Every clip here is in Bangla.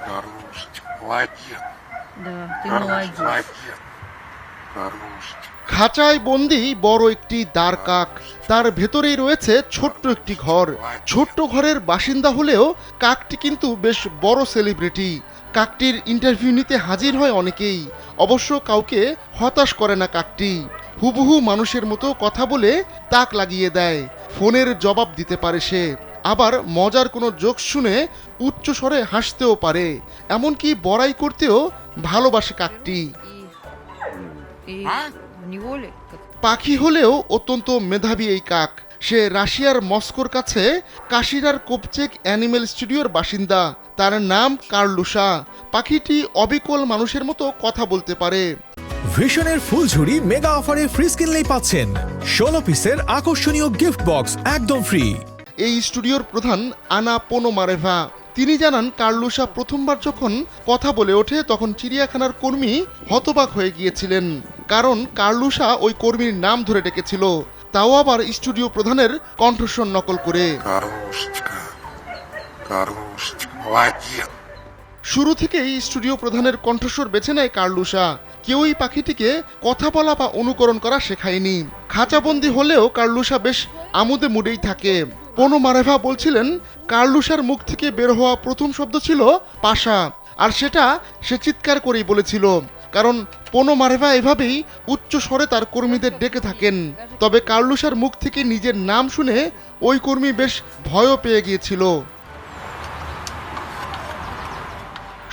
Хороший, молодец. Да, ты Хороший, молодец. молодец. Хороший. খাঁচায় বন্দি বড় একটি দাঁড় কাক, তার ভেতরেই রয়েছে ছোট্ট একটি ঘর। ছোট্ট ঘরের বাসিন্দা হলেও কাকটি কিন্তু বেশ বড় সেলিব্রিটি। কাকটির ইন্টারভিউ নিতে হাজির হয় অনেকেই, অবশ্য কাউকে হতাশ করে না কাকটি। হুবহু মানুষের মতো কথা বলে তাক লাগিয়ে দেয়, ফোনের জবাব দিতে পারে সে, আবার মজার কোনো জোক শুনে উচ্চ স্বরে হাসতেও পারে, এমনকি বড়াই করতেও ভালোবাসে কাকটি। И в неволе? পাখি হলেও অত্যন্ত মেধাবী এই কাক। সে রাশিয়ার মস্কোর কাছে কাশিরার কোপচেক অ্যানিমেল স্টুডিওর বাসিন্দা। তার নাম কার্লুশা। পাখিটি অবিকল মানুষের মতো কথা বলতে পারে। ভিশনের ফুলঝুরি মেগা অফারে ফ্রিজ কিনলেই পাচ্ছেন 16 পিসের আকর্ষণীয় গিফট বক্স একদম ফ্রি। এই স্টুডিওর প্রধান আনা পোনোমারেভা তিনি জানান, কার্লুশা প্রথমবার যখন কথা বলে ওঠে তখন চিড়িয়াখানার কর্মী হতবাক হয়ে গিয়েছিলেন, কারণ কার্লুশা ওই কর্মীর নাম ধরে ডেকেছিল, তাও আবার স্টুডিও প্রধানের কণ্ঠস্বর নকল করে। Хорошечка. Хорошечка, молодец. শুরু থেকেই স্টুডিও প্রধানের কণ্ঠস্বর বেছে নেয় কার্লুশা। কেউই পাখিটিকে কথা বলা বা অনুকরণ করা শেখায়নি। খাঁচাবন্দি হলেও কার্লুশা বেশ আমোদে মুডেই থাকে। পোনোমারেভা বলছিলেন, কার্লুশার মুখ থেকে বের হওয়া প্রথম শব্দ ছিল পাশা, আর সেটা সে চিৎকার করেই বলেছিল, কারণ পোনোমারেভা এভাবেই উচ্চ স্বরে তার কর্মীদের ডেকে থাকেন। তবে কার্লুশার মুখ থেকে নিজের নাম শুনে ওই কর্মী বেশ ভয়ও পেয়ে গিয়েছিল।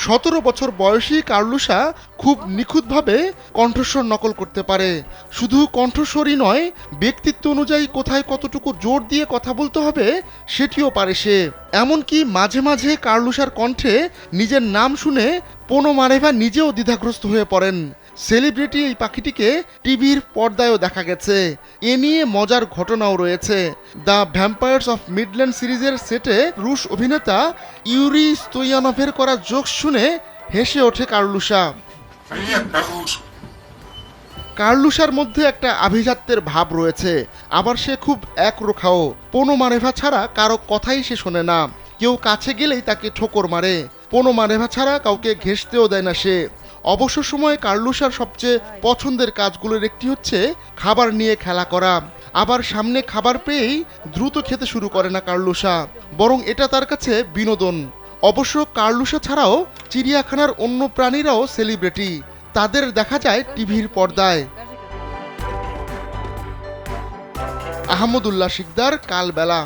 17 বছর বয়সী কার্লুশা খুব নিখুঁতভাবে কণ্ঠস্বর নকল করতে পারে। শুধু কণ্ঠস্বরই নয়, ব্যক্তিত্ব অনুযায়ী কোথায় কতটুকু জোর দিয়ে কথা বলতে হবে সেটিও পারে সে। এমনকি মাঝে মাঝে কার্লুশার কণ্ঠে নিজের নাম শুনে পোনোমারেভা নিজেও দ্বিধাগ্রস্ত হয়ে পড়েন। সেলিব্রিটি এই পাখিটিকে টিভির পর্দায়ও দেখা গেছে। এ নিয়ে মজার ঘটনাও রয়েছে। দ্য ভ্যাম্পায়ার্স অফ মিডল্যান্ড সিরিজের সেটে রুশ অভিনেতা ইউরি স্টোয়ানোভের করা জোক শুনে হেসে ওঠে কার্লুশা। Привет, Карлуш. কার্লুশার মধ্যে একটা আভিজাত্যের ভাব রয়েছে, আবার সে খুব একরোখাও। পোনোমারেভা ছাড়া কারো কথাই সে শোনে না। কেউ কাছে গেলেই তাকে ঠোকর মারে। পোনোমারেভা ছাড়া কাউকে ঘেঁষতেও দেয় না সে। অবসর সময়ে কার্লুশার সবচেয়ে পছন্দের কাজগুলোর একটি হচ্ছে খাবার নিয়ে খেলা করা। আবার সামনে খাবার পেয়েই দ্রুত খেতে শুরু করে না কার্লুশা, বরং এটা তার কাছে বিনোদন। অবশ্য কার্লুশা ছাড়াও চিড়িয়াখানার অন্য প্রাণীরাও সেলিব্রিটি, তাদের দেখা যায় টিভির পর্দায়। আহমদুল্লাহ শিকদার, কালবেলা।